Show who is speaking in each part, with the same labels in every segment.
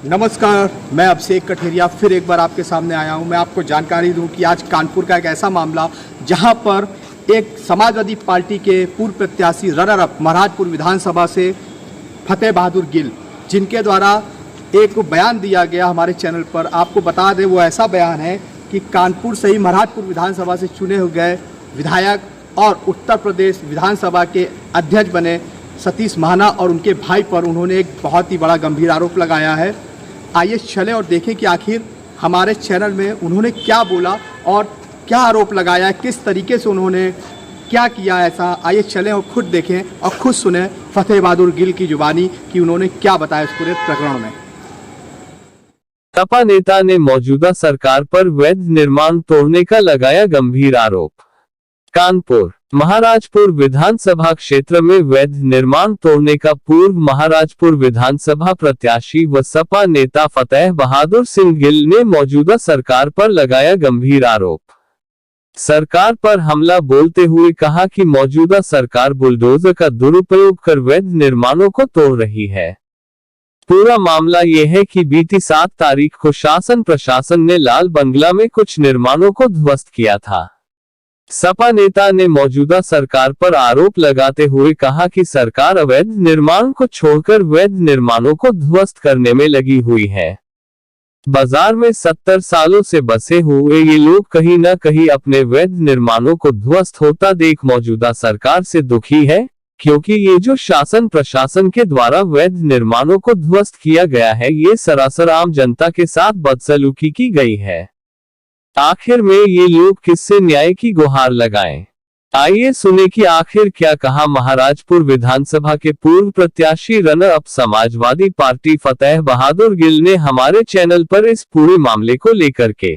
Speaker 1: नमस्कार, मैं अभिषेक कठेरिया फिर एक बार आपके सामने आया हूं। मैं आपको जानकारी दूं कि आज कानपुर का एक ऐसा मामला जहां पर एक समाजवादी पार्टी के पूर्व प्रत्याशी रनर अप महाराजपुर विधानसभा से फतेह बहादुर गिल, जिनके द्वारा एक बयान दिया गया हमारे चैनल पर। आपको बता दें, वो ऐसा बयान है कि कानपुर से ही महाराजपुर विधानसभा से चुने हुए गए विधायक और उत्तर प्रदेश विधानसभा के अध्यक्ष बने सतीश महाना और उनके भाई पर उन्होंने एक बहुत ही बड़ा गंभीर आरोप लगाया है। आइए चलें और देखें कि आखिर हमारे चैनल में उन्होंने क्या बोला और क्या आरोप लगाया, किस तरीके से उन्होंने क्या किया ऐसा। आइए चलें और खुद देखें और खुद सुने फतेह बहादुर गिल की जुबानी कि उन्होंने क्या बताया इस पूरे प्रकरण में।
Speaker 2: सपा नेता ने मौजूदा सरकार पर वैध निर्माण तोड़ने का लगाया गंभीर आरोप। कानपुर महाराजपुर विधानसभा क्षेत्र में वैध निर्माण तोड़ने का पूर्व महाराजपुर विधानसभा प्रत्याशी व सपा नेता फतेह बहादुर सिंह गिल ने मौजूदा सरकार पर लगाया गंभीर आरोप। सरकार पर हमला बोलते हुए कहा कि मौजूदा सरकार बुलडोजर का दुरुपयोग कर वैध निर्माणों को तोड़ रही है। पूरा मामला ये है कि बीती 7 तारीख को शासन प्रशासन ने लाल बंगला में कुछ निर्माणों को ध्वस्त किया था। सपा नेता ने मौजूदा सरकार पर आरोप लगाते हुए कहा कि सरकार अवैध निर्माण को छोड़कर वैध निर्माणों को ध्वस्त करने में लगी हुई है। बाजार में 70 सालों से बसे हुए ये लोग कहीं न कहीं अपने वैध निर्माणों को ध्वस्त होता देख मौजूदा सरकार से दुखी है, क्योंकि ये जो शासन प्रशासन के द्वारा वैध निर्माणों को ध्वस्त किया गया है, ये सरासर आम जनता के साथ बदसलूकी की गई है। आखिर में ये लोग किससे न्याय की गुहार लगाएं? आइए सुने कि आखिर क्या कहा महाराजपुर विधानसभा के पूर्व प्रत्याशी रनर अप समाजवादी पार्टी फतेह बहादुर गिल ने हमारे चैनल पर इस पूरे मामले को लेकर के।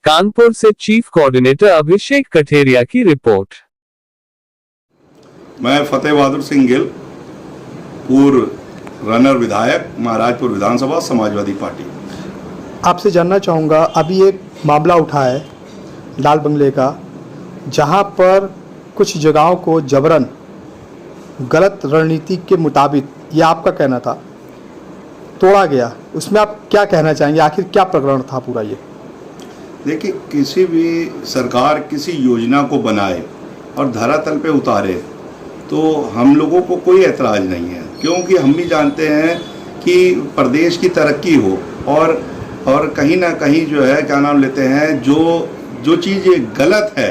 Speaker 2: कानपुर से चीफ कोऑर्डिनेटर अभिषेक कठेरिया की रिपोर्ट।
Speaker 3: मैं फतेह बहादुर सिंह गिल, पूर्व रनर विधायक महाराजपुर विधानसभा समाजवादी पार्टी।
Speaker 1: आपसे जानना चाहूँगा, अभी एक मामला उठा है लाल बंगले का, जहां पर कुछ जगहों को जबरन गलत रणनीति के मुताबिक, ये आपका कहना था, तोड़ा गया। उसमें आप क्या कहना चाहेंगे, आखिर क्या प्रकरण था पूरा ये?
Speaker 3: देखिए, किसी भी सरकार किसी योजना को बनाए और धरातल पे उतारे तो हम लोगों को कोई ऐतराज़ नहीं है, क्योंकि हम भी जानते हैं कि प्रदेश की तरक्की हो और कहीं ना कहीं जो है क्या नाम लेते हैं, जो चीज़ गलत है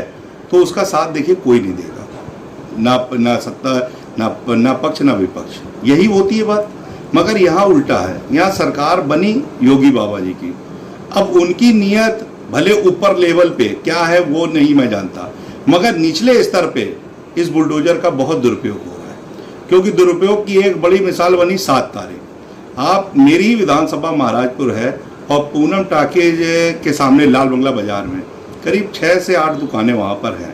Speaker 3: तो उसका साथ देखिए कोई नहीं देगा, ना सत्ता, ना पक्ष ना विपक्ष, यही होती है बात। मगर यहाँ उल्टा है। यहाँ सरकार बनी योगी बाबा जी की, अब उनकी नीयत भले ऊपर लेवल पे क्या है वो नहीं मैं जानता, मगर निचले स्तर पे इस बुलडोजर का बहुत दुरुपयोग हो रहा है। क्योंकि दुरुपयोग की एक बड़ी मिसाल बनी 7 तारीख। आप मेरी विधानसभा महाराजपुर है और पूनम टाकीज के सामने लाल बंगला बाजार में करीब 6 से 8 दुकानें वहाँ पर हैं।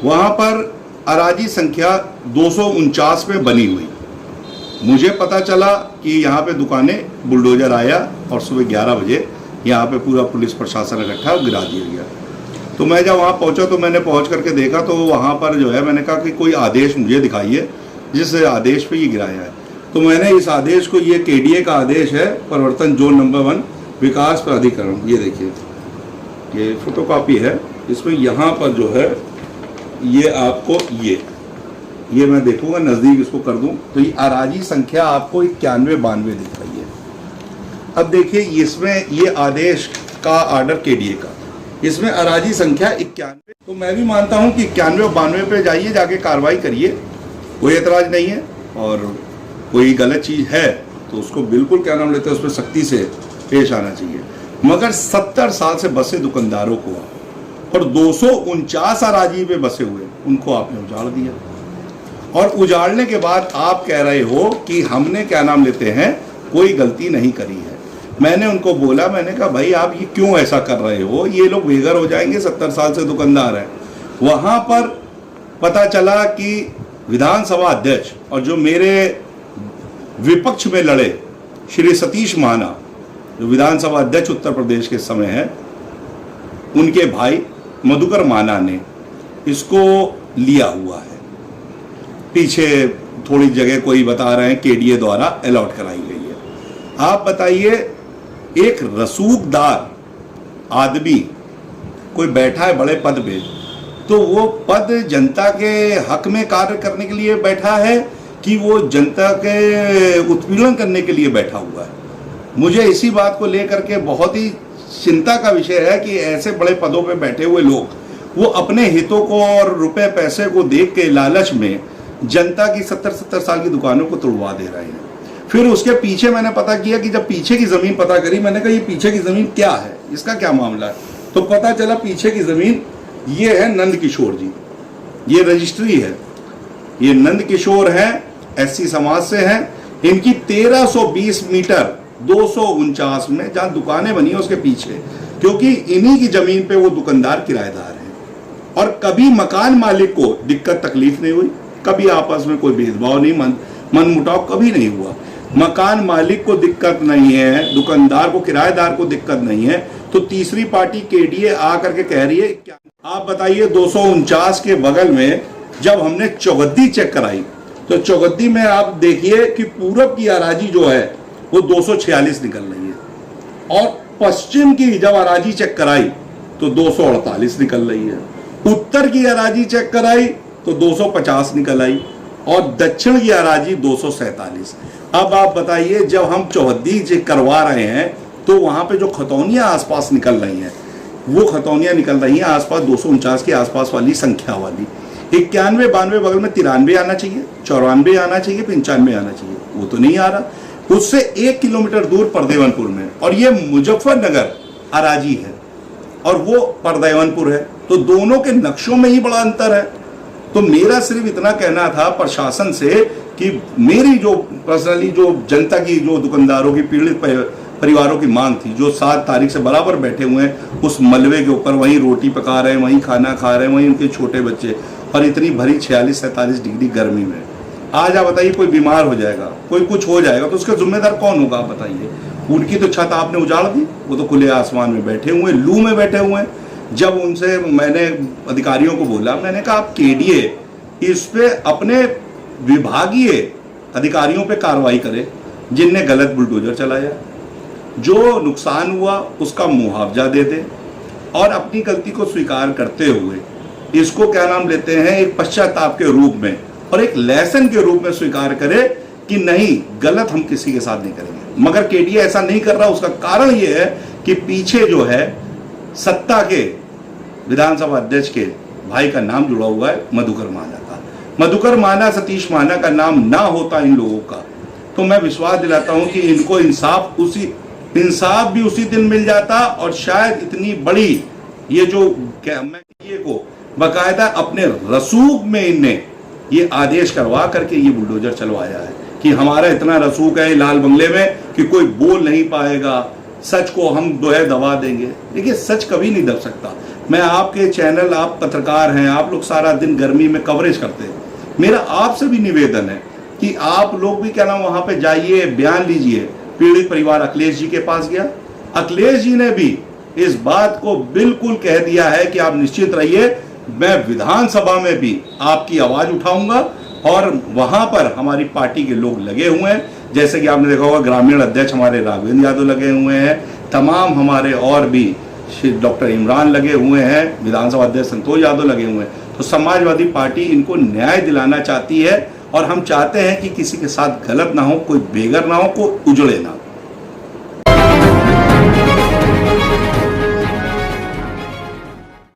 Speaker 3: वहाँ पर अराजी संख्या 249 पे बनी हुई। मुझे पता चला कि यहाँ पे दुकानें बुलडोजर आया और सुबह 11 बजे यहाँ पे पूरा पुलिस प्रशासन इकट्ठा गिरा दिया गया। तो मैं जब वहाँ पहुँचा तो मैंने पहुँच करके देखा तो वहाँ पर जो है, मैंने कहा कि कोई आदेश मुझे दिखाइए जिस आदेश पे ये गिराया है। तो मैंने इस आदेश को, ये केडीए का आदेश है, परिवर्तन जोन नंबर 1 विकास प्राधिकरण, ये देखिए, ये फोटोकॉपी है। इसमें यहाँ पर जो है ये आपको ये मैं देखूंगा, नज़दीक इसको कर दूं तो ये अराजी संख्या आपको 91-92 दिख रही है। अब देखिए, इसमें ये आदेश का आर्डर केडीए का, इसमें अराजी संख्या 91। तो मैं भी मानता हूं कि 91-92 पे जाइए, जाके कार्रवाई करिए, कोई एतराज़ नहीं है। और कोई गलत चीज़ है तो उसको बिल्कुल क्या नाम लेते हैं, उसमें सख्ती से पेश आना चाहिए। मगर 70 साल से बसे दुकानदारों को और 249 अराजी पे बसे हुए उनको आपने उजाड़ दिया, और उजाड़ने के बाद आप कह रहे हो कि हमने क्या नाम लेते हैं कोई गलती नहीं करी है। मैंने उनको बोला, मैंने कहा भाई आप ये क्यों ऐसा कर रहे हो, ये लोग बेघर हो जाएंगे, 70 साल से दुकानदार हैं। वहाँ पर पता चला कि विधानसभा अध्यक्ष और जो मेरे विपक्ष में लड़े श्री सतीश महाना, जो विधानसभा अध्यक्ष उत्तर प्रदेश के समय है, उनके भाई मधुकर महाना ने इसको लिया हुआ है। पीछे थोड़ी जगह कोई बता रहे हैं केडीए द्वारा अलॉट कराई गई है। आप बताइए, एक रसूखदार आदमी कोई बैठा है बड़े पद पे, तो वो पद जनता के हक में कार्य करने के लिए बैठा है कि वो जनता के उत्पीड़न करने के लिए बैठा हुआ है। मुझे इसी बात को लेकर के बहुत ही चिंता का विषय है कि ऐसे बड़े पदों पे बैठे हुए लोग वो अपने हितों को और रुपए पैसे को देख के लालच में जनता की 70-70 साल की दुकानों को तोड़वा दे रहे हैं। फिर उसके पीछे मैंने पता किया कि जब पीछे की जमीन पता करी, मैंने कहा ये पीछे की जमीन क्या है, इसका क्या मामला है, तो पता चला पीछे की जमीन ये है नंद किशोर जी, ये रजिस्ट्री है, ये नंद किशोर है, एससी समाज से हैं। इनकी 1320 मीटर 249 में जहां दुकानें बनी है उसके पीछे, क्योंकि इन्हीं की जमीन पे वो दुकानदार किराएदार हैं और कभी मकान मालिक को दिक्कत तकलीफ नहीं हुई, कभी आपस में कोई भेदभाव नहीं, मनमुटाव कभी नहीं हुआ। मकान मालिक को दिक्कत नहीं है, दुकानदार को किराएदार को दिक्कत नहीं है, तो तीसरी पार्टी केडीए आकर के कह रही है क्या? आप बताइए 249 के बगल में जब हमने चौगद्दी चेक कराई तो चौगद्दी में आप देखिए कि पूरब की अराजी जो है वो 246 निकल रही है और पश्चिम की जब अराजी चेक कराई तो 248 निकल रही है, उत्तर की अराजी चेक कराई तो 250 निकल आई और दक्षिण की अराजी 247। अब आप बताइए जब हम चौहद्दी चेक करवा रहे हैं तो वहां पे जो खतौनियां आसपास निकल रही हैं वो खतौनियां निकल रही हैं आसपास 249 के आसपास वाली संख्या वाली, 91 92 बगल में 93 आना चाहिए, 94 आना चाहिए, 95 आना चाहिए, वो तो नहीं आ रहा। उससे 1 किलोमीटर दूर परदेवनपुर में, और ये मुजफ्फरनगर अराजी है और वो परदेवनपुर है, तो दोनों के नक्शों में ही बड़ा अंतर है। तो मेरा सिर्फ इतना कहना था प्रशासन से कि मेरी जो पर्सनली जो जनता की जो दुकानदारों की पीड़ित परिवारों की मांग थी, जो 7 तारीख से बराबर बैठे हुए हैं उस मलबे के ऊपर, वहीं रोटी पका रहे हैं, वहीं खाना खा रहे हैं, वहीं उनके छोटे बच्चे, और इतनी भरी 46-47 डिग्री गर्मी में आज आप बताइए कोई बीमार हो जाएगा, कोई कुछ हो जाएगा तो उसका जिम्मेदार कौन होगा? आप बताइए। उनकी तो छत आपने उजाड़ दी, वो तो खुले आसमान में बैठे हुए, लू में बैठे हुए हैं। जब उनसे मैंने अधिकारियों को बोला, मैंने कहा आप केडीए इस पे अपने विभागीय अधिकारियों पे कार्रवाई करें जिनने गलत बुलडोजर चलाया, जो नुकसान हुआ उसका मुआवजा दे दे और अपनी गलती को स्वीकार करते हुए इसको क्या नाम लेते हैं एक पश्चाताप के रूप में और एक लेसन के रूप में स्वीकार करे कि नहीं गलत हम किसी के साथ नहीं करेंगे। मगर केडीए ऐसा नहीं कर रहा। उसका कारण यह है कि पीछे जो है सत्ता के विधानसभा अध्यक्ष के भाई का नाम जुड़ा हुआ है मधुकर माना का। मधुकर माना, सतीश माना का नाम ना होता इन लोगों का तो मैं विश्वास दिलाता हूं कि इनको इंसाफ भी उसी दिन मिल जाता और शायद इतनी बड़ी ये जो ये को बाकायदा अपने रसूख में इनने ये आदेश करवा करके ये बुलडोजर चलवाया है कि हमारा इतना रसूख है लाल बंगले में कि कोई बोल नहीं पाएगा, सच को हम दबा देंगे। देखिए सच कभी नहीं दब सकता। मैं आपके चैनल, आप पत्रकार हैं, आप लोग सारा दिन गर्मी में कवरेज करते हैं, मेरा आपसे भी निवेदन है कि आप लोग भी क्या नाम वहां पे जाइए, बयान लीजिए। पीड़ित परिवार अखिलेश जी के पास गया, अखिलेश जी ने भी इस बात को बिल्कुल कह दिया है कि आप निश्चित रहिए, मैं विधानसभा में भी आपकी आवाज उठाऊंगा और वहां पर हमारी पार्टी के लोग लगे हुए हैं। जैसे कि आपने देखा होगा ग्रामीण अध्यक्ष हमारे राघवेंद्र यादव लगे हुए हैं, तमाम हमारे और भी डॉक्टर इमरान लगे हुए हैं, विधानसभा अध्यक्ष संतोष यादव लगे हुए हैं। तो समाजवादी पार्टी इनको न्याय दिलाना चाहती है और हम चाहते हैं कि किसी के साथ गलत ना हो, कोई बेघर ना हो, कोई उजड़े ना हो।